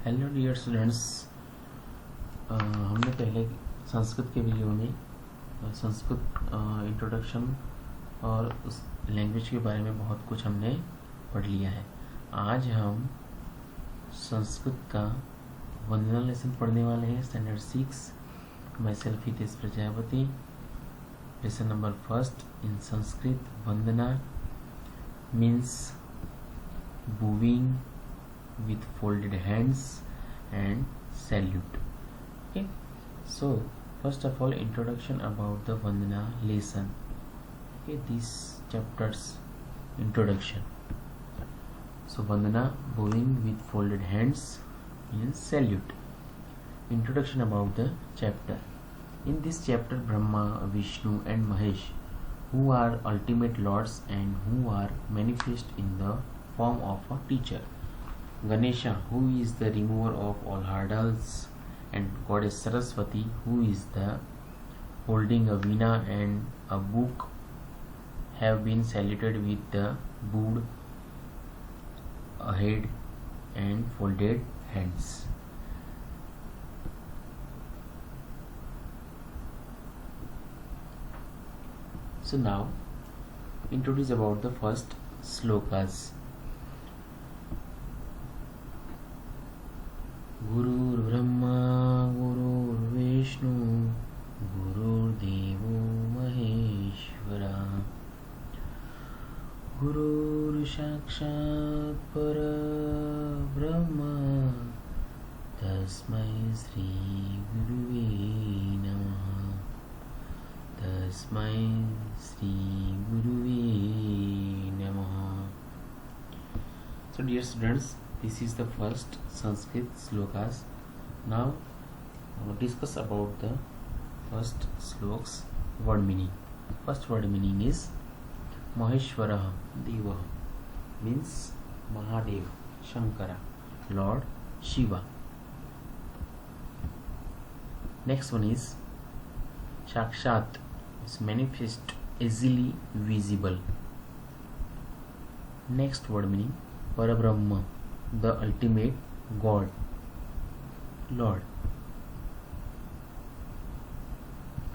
Hello dear students, हमने पहले संस्कृत के वीडियो में संस्कृत इंट्रोडक्शन और उस लैंग्वेज के बारे में बहुत कुछ हमने पढ़ लिया है। आज हम संस्कृत का वंदना लेसन पढ़ने वाले हैं, standard 6। My self Hitesh Prajapati. Lesson number 1 in Sanskrit. Vandana means bowing with folded hands and salute. Okay, so first of all, introduction about the Vandana lesson. Okay, this chapter's introduction. So Vandana, bowing with folded hands, means salute. Introduction about the chapter. In this chapter, Brahma, Vishnu and Mahesh, who are ultimate lords and who are manifest in the form of a teacher. Ganesha, who is the remover of all hurdles, and goddess Saraswati, who is the holding a veena and a book, have been saluted with the bowed head and folded hands. So now introduce about the first slokas. गुरुर्ब्रह्मा गुरुर्विष्णु गुरुर्देवो महेश्वरा गुरुर्साक्षात् परब्रह्म तस्मै श्री गुरुवे नमः तस्मै श्री गुरुवे नमः. So dear students, this is the first Sanskrit slokas. Now discuss about the first sloks word meaning. First word meaning is Maheshwara Deva, means Mahadev, Shankara, Lord Shiva. Next one is Sakshat, is manifest, easily visible. Next word meaning Parabrahma, the ultimate God, Lord.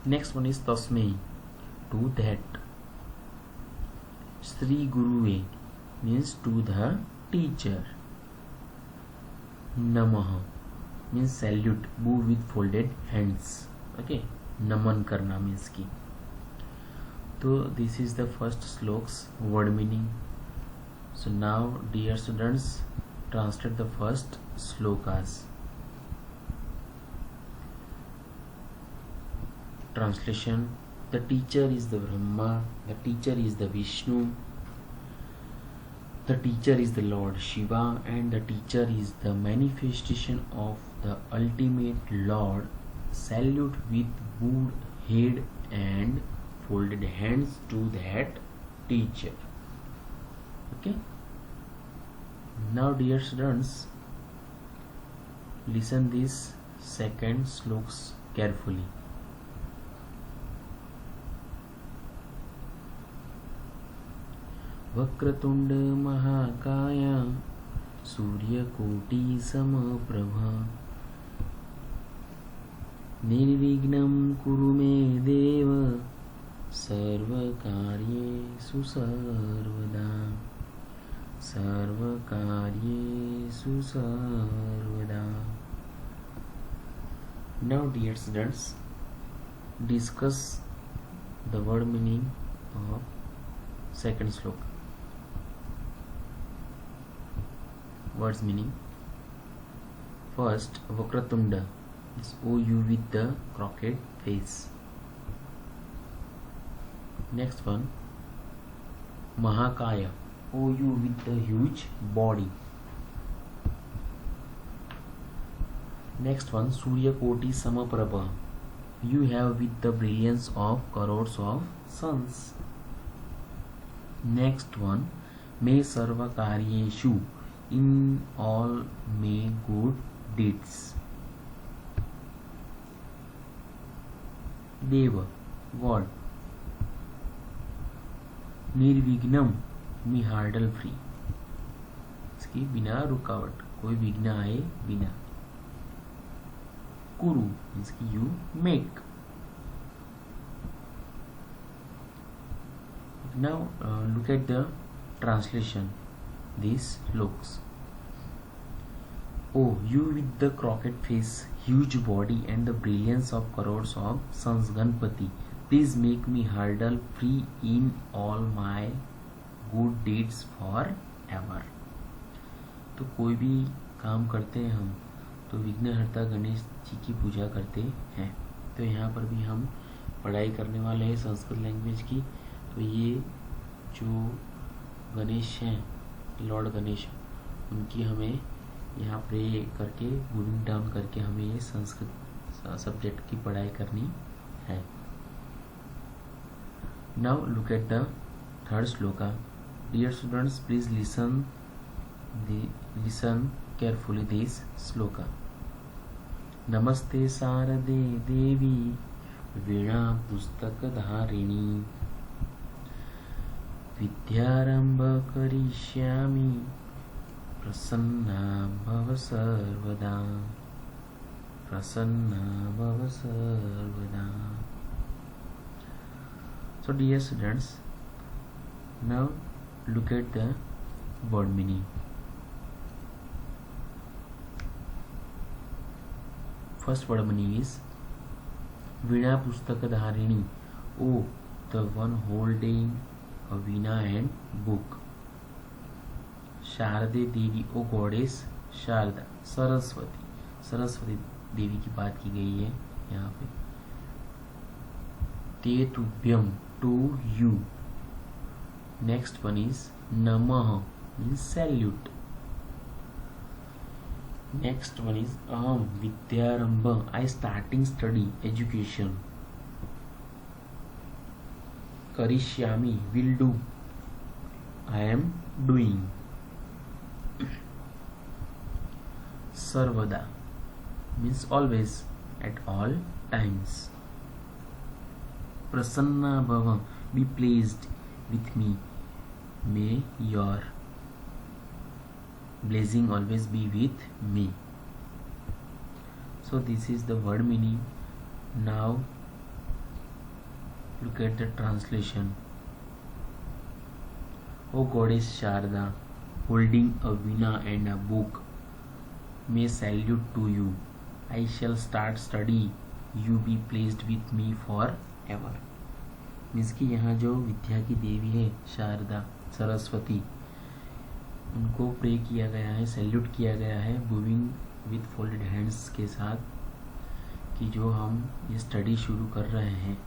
Next one is Tasmai, to that. Sri Guruve, means to the teacher. Namaha means salute, bow with folded hands. Okay, naman karna means ki. So this is the first sloks word meaning. So now dear students, translate the first slokas. Translation: the teacher is the Brahma, the teacher is the Vishnu, the teacher is the Lord Shiva, and the teacher is the manifestation of the ultimate Lord. Salute with bowed head and folded hands to that teacher. Okay. Now dear students, listen this second sloks carefully. Vakratunda Mahakaya Suryakoti Samaprabha Nirvignam Kurume Deva Sarvakaryesu Sarvada Sarvakaryesu Sarvada. Now dear students, discuss the word meaning of second sloka. Words meaning: first, Vakratunda is OU with the crooked face. Next one, Mahakaya, OU with the huge body. Next one, Surya Koti Samaprabha, you have with the brilliance of crores of suns. Next one, Me Sarva Karyeshu, in all may good deeds. Deva, God. Nirvignam, me hurdle free. Means की बिना रुकावट, कोई विघ्न आए बिना। कुरु means की you make. Now look at the translation. These looks. Oh, you with the crooked face, huge body, and the brilliance of crores of sons, Ganpati, please make me hurdle free in all my good deeds forever. तो कोई भी काम करते हैं हम तो विघ्नहर्ता गणेश जी की पूजा करते हैं। तो यहाँ पर भी हम पढ़ाई करने वाले हैं संस्कृत लैंग्वेज की। तो ये जो गणेश हैं, लॉर्ड गणेश, उनकी हमें यहाँ प्रे करके मूविंग डाउन करके हमें ये संस्कृत सब्जेक्ट की पढ़ाई करनी है। Now look at the third shloka. Dear students, please listen carefully this shloka. नमस्ते शारदे देवी वीणा पुस्तक धारिणी, विद्यारंभ करिष्यामि प्रसन्ना भव सर्वदा, प्रसन्ना भव सर्वदा। So dear students, now look at the word meaning. First word meaning is Veena Pustak Dharini. Oh, the one holding a veena and book. शारदे देवी, ओ गॉडेस शारदा। सरस्वती, सरस्वती देवी की बात की गई है यहाँ पे। ते तुभ्यम, to you. Next one is नमः means salute. Next one is अहम विद्यारंभ, आई स्टार्टिंग स्टडी एजुकेशन। करिष्यामि will do, I am doing. सर्वदा means always, at all times. Prasanna bhava, be pleased with me, may your blessing always be with me. So this is the word meaning. Now look at the translation. O goddess Sharda, holding a veena and a book, may salute to you. I shall start study. You be pleased with me forever. Means कि यहाँ जो विद्या की देवी है शारदा सरस्वती, उनको pray किया गया है, salute किया गया है मूविंग विथ फोल्डेड हैंड्स के साथ, कि जो हम ये स्टडी शुरू कर रहे हैं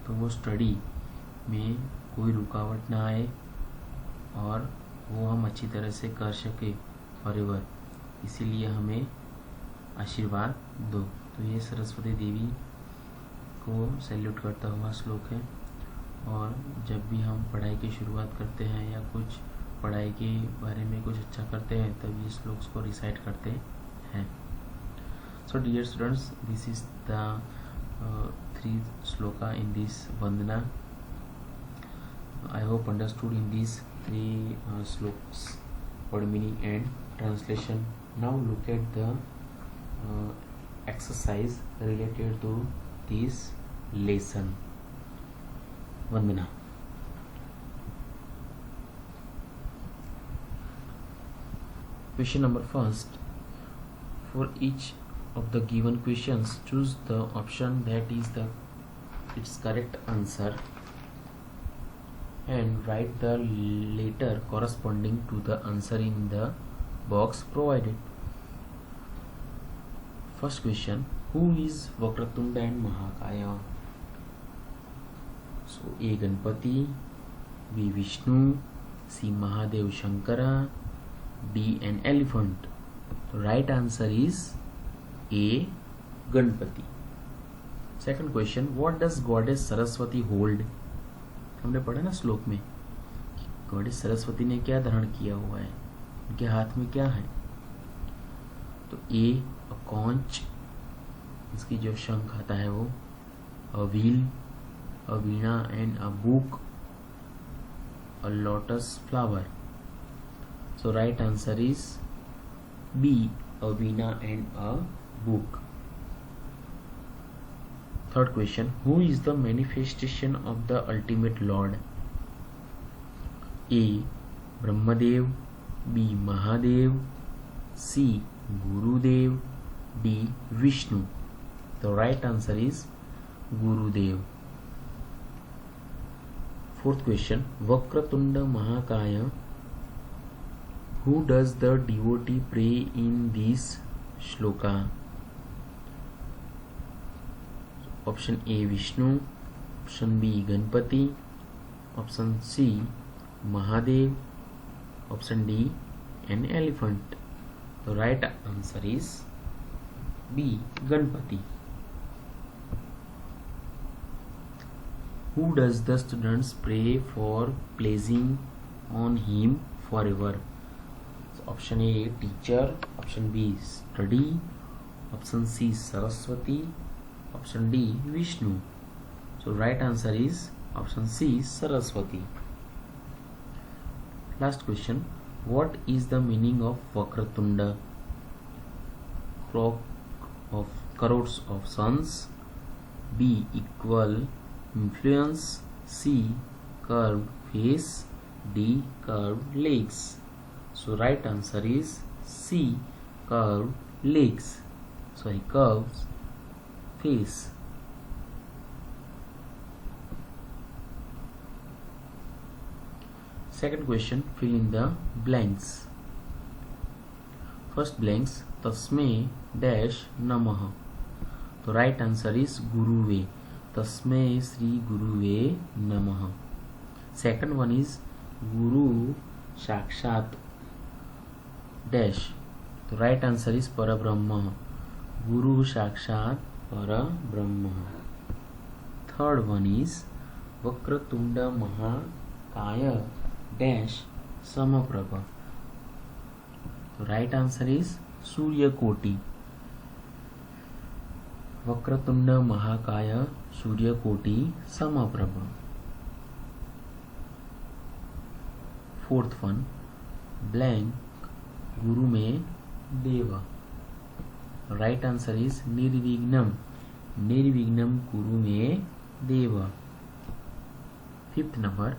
तो वो स्टडी में कोई रुकावट ना आए और वो हम अच्छी तरह से कर सके फॉरएवर, इसीलिए हमें आशीर्वाद दो। तो ये सरस्वती देवी को सैल्यूट करता हुआ श्लोक है। और जब भी हम पढ़ाई की शुरुआत करते हैं या कुछ पढ़ाई के बारे में कुछ अच्छा करते हैं तब ये श्लोक्स को रिसाइट करते हैं। So dear students, this is the 3 shloka in this वंदना। I hope understood in these 3 slokas, word meaning and translation. Now look at the exercise related to this lesson. Vandana. Question number first. For each of the given questions, choose the option that is its correct answer and write the letter corresponding to the answer in the box provided. First question, who is Vakratunda and Mahakaya? So A Ganpati, B Vishnu, C Mahadev Shankara, D an elephant. The right answer is A Ganpati. Second question, what does goddess Saraswati hold? हमने पढ़ा ना श्लोक में कि goddess Saraswati ने क्या धारण किया हुआ है, उनके हाथ में क्या है। तो ए अ कॉन्च, इसकी जो शंख आता है वो, a wheel, a Veena and a book, a lotus flower. So right answer is B, a veena and a book. Third question, who is the manifestation of the ultimate Lord? A. Brahmadev, B. Mahadev, C. Gurudev, D. Vishnu. The right answer is Gurudev. Fourth question, Vakratunda Mahakaya. Who does the devotee pray in this shloka? Option A Vishnu, option B Ganpati, option C Mahadev, option D an elephant. The right answer is B Ganpati. Who does the students pray for pleasing on him forever? So option A teacher, option B study, option C Saraswati, option D Vishnu. So right answer is option C Saraswati. Last question, what is the meaning of Vakratunda? Crop of crores of suns, B equal influence, C curved face, D curved legs. So right answer is C curved legs. Curved face. Second question, fill in the blanks. First blanks, tasme dash namaha. The right answer is Guruve. Tasme Sri Guruve namaha. Second one is Guru Sakshat dash. The right answer is Parabrahma. Guru Sakshat Parabrahma. Third one is Vakratunda Mahakaya dash Samaprabha. The right answer is Surya Koti. Vakratunda Mahakaya Surya Koti Samaprabha. Fourth one, blank Guru में Deva. Right answer is Nirvignam. Nirvignam Guru में Deva. Fifth number,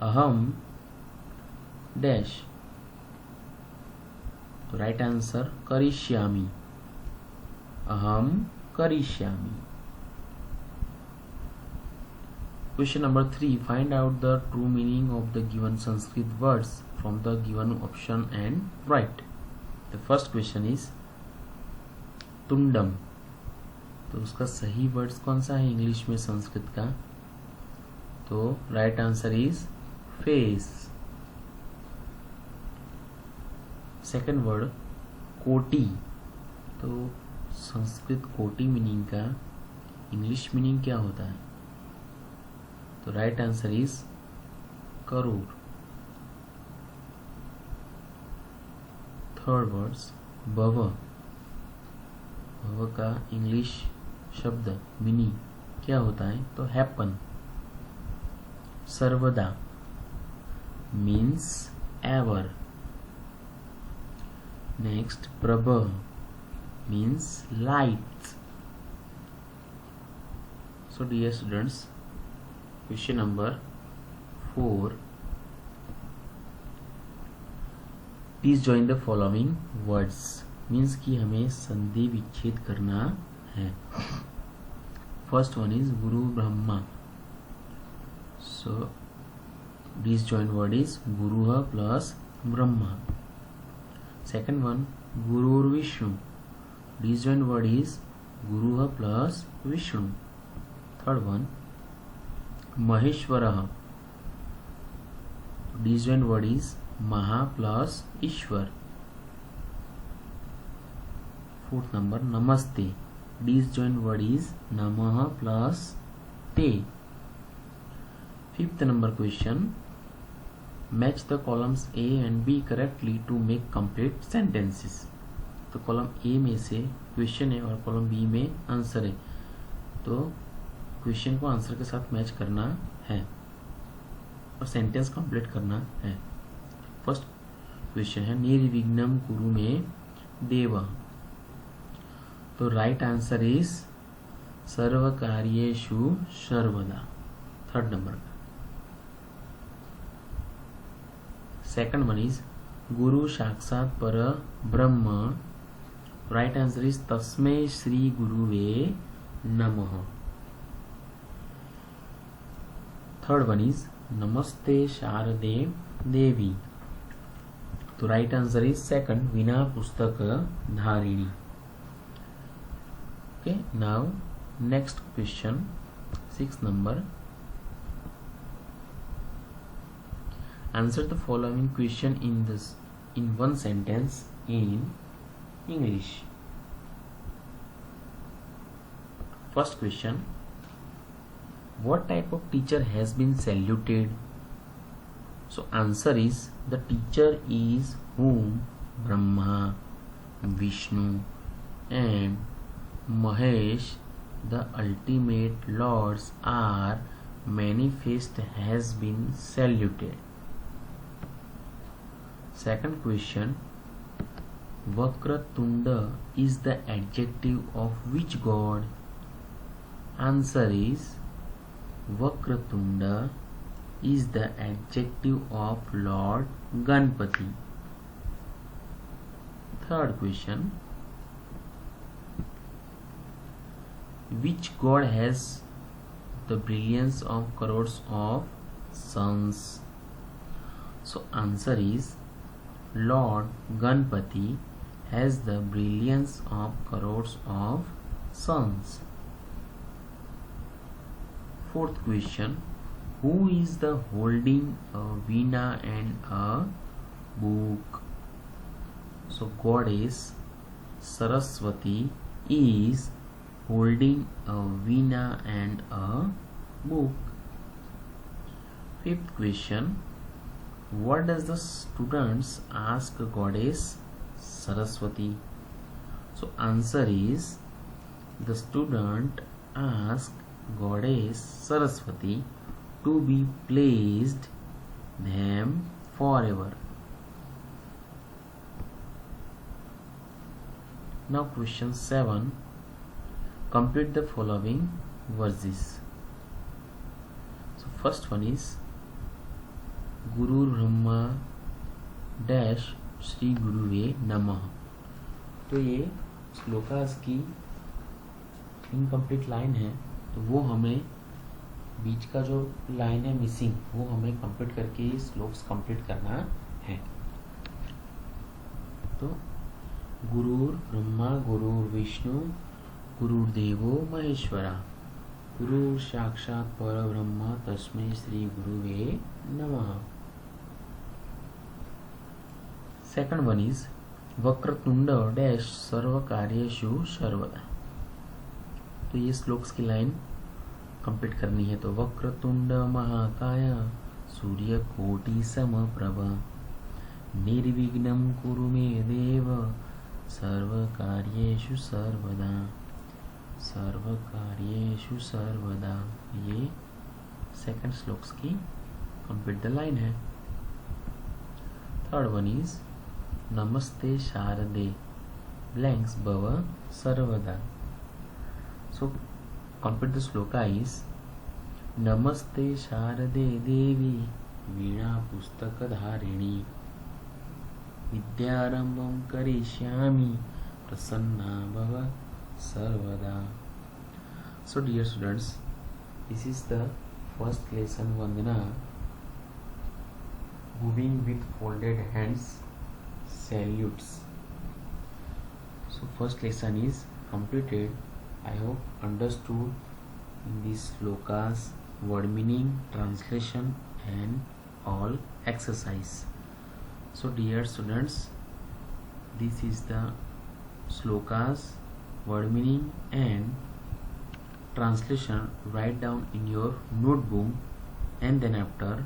Aham dash. Right answer Karishyami. Aham Karishyami. Question number 3. Find out the true meaning of the given Sanskrit words from the given option and write. The first question is तुंडम. तो उसका सही words कौन सा है English में संस्कृत का? तो right answer is face. Second word कोटि. तो संस्कृत कोटि मीनिंग का इंग्लिश मीनिंग क्या होता है? तो right answer is crore. Third words भव. भव का इंग्लिश शब्द मीनिंग क्या होता है? तो हैपन. सर्वदा मीन्स एवर. नेक्स्ट प्रभ means light. So dear students, question number 4. Please join the following words. Means कि हमें संधि विच्छेद करना है. First one is Guru Brahma. So disjoint word is Guruha plus Brahma. Second one, Gurur Vishnu. Disjoint word is Guruha plus Vishnu. Third one, Maheshwaraha. Disjoint word is Maha plus Ishwar. Fourth number, Namaste. Disjoint word is Namaha plus Te. Fifth number question, match the columns A and B correctly to make complete sentences. तो column A में से question है और column B में answer है. तो question को answer के साथ मैच करना है और सेंटेंस कंप्लीट करना है. फर्स्ट क्वेश्चन है निर्विघ्नं कुरु मे देव। तो राइट आंसर इज सर्व कार्येषु सर्वदा, 3rd नंबर का। सेकंड वन इज गुरु साक्षात पर ब्रह्म। राइट आंसर इज तस्मै श्री गुरुवे नमः। थर्ड वन इज नमस्ते शारदे देवी। तो राइट आंसर इज सेकंड वीणा पुस्तक धारिणी। Okay, now next question 6th number. Answer the following question in one sentence in English. First question: what type of teacher has been saluted? So answer is the teacher is whom Brahma, Vishnu and Mahesh, the ultimate lords, are manifest has been saluted. Second question: Vakratunda is the adjective of which god? Answer is Vakratunda is the adjective of Lord Ganpati. Third question: which god has the brilliance of crores of suns? So answer is Lord Ganpati has the brilliance of crores of suns. Fourth question: who is the holding a veena and a book? So goddess Saraswati is holding a veena and a book. Fifth question: what does the students ask goddess Saraswati? So answer is the student ask goddess Saraswati to be placed them forever. Now question 7. Complete the following verses. So first one is Guru Brahma dash Shri गुरुवे नमः। तो ये श्लोकास की incomplete line है, तो वो हमें बीच का जो लाइन है मिसिंग, वो हमें कंप्लीट करके ये श्लोक्स कंप्लीट करना है। तो गुरुर ब्रह्मा गुरुर विष्णु गुरुर्देवो महेश्वरा, गुरु साक्षात परब्रह्म तस्मै श्री गुरुवे नमः। सेकंड वन इज वक्रतुंड डैश सर्व कार्येषु सर्वदा। तो ये श्लोक्स की लाइन कंप्लीट करनी है। तो वक्रतुंड महाकाय सूर्य कोटि समप्रभ निर्विघ्नं कुरु मे देव सर्व कार्येषु सर्वदा, सर्व कार्येषु सर्वदा। ये सेकंड श्लोक्स की कंप्लीट द लाइन है। थर्ड वन इज नमस्ते शारदे ब्लैंक्स भव सर्वदा। So complete the shloka is नमस्ते शारदे देवी वीणा पुस्तक धारिणी विद्यारंभं करिष्यामि प्रसन्ना भव सर्वदा। So dear students, this is the first lesson Vandana, moving with folded hands, salutes. So first lesson is completed. I hope understood in these slokas, word meaning, translation and all exercise. So dear students, this is the slokas, word meaning and translation. Write down in your notebook, and then after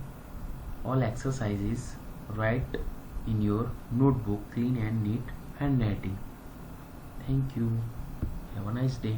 all exercises write in your notebook clean and neat handwriting. Thank you. Have a nice day.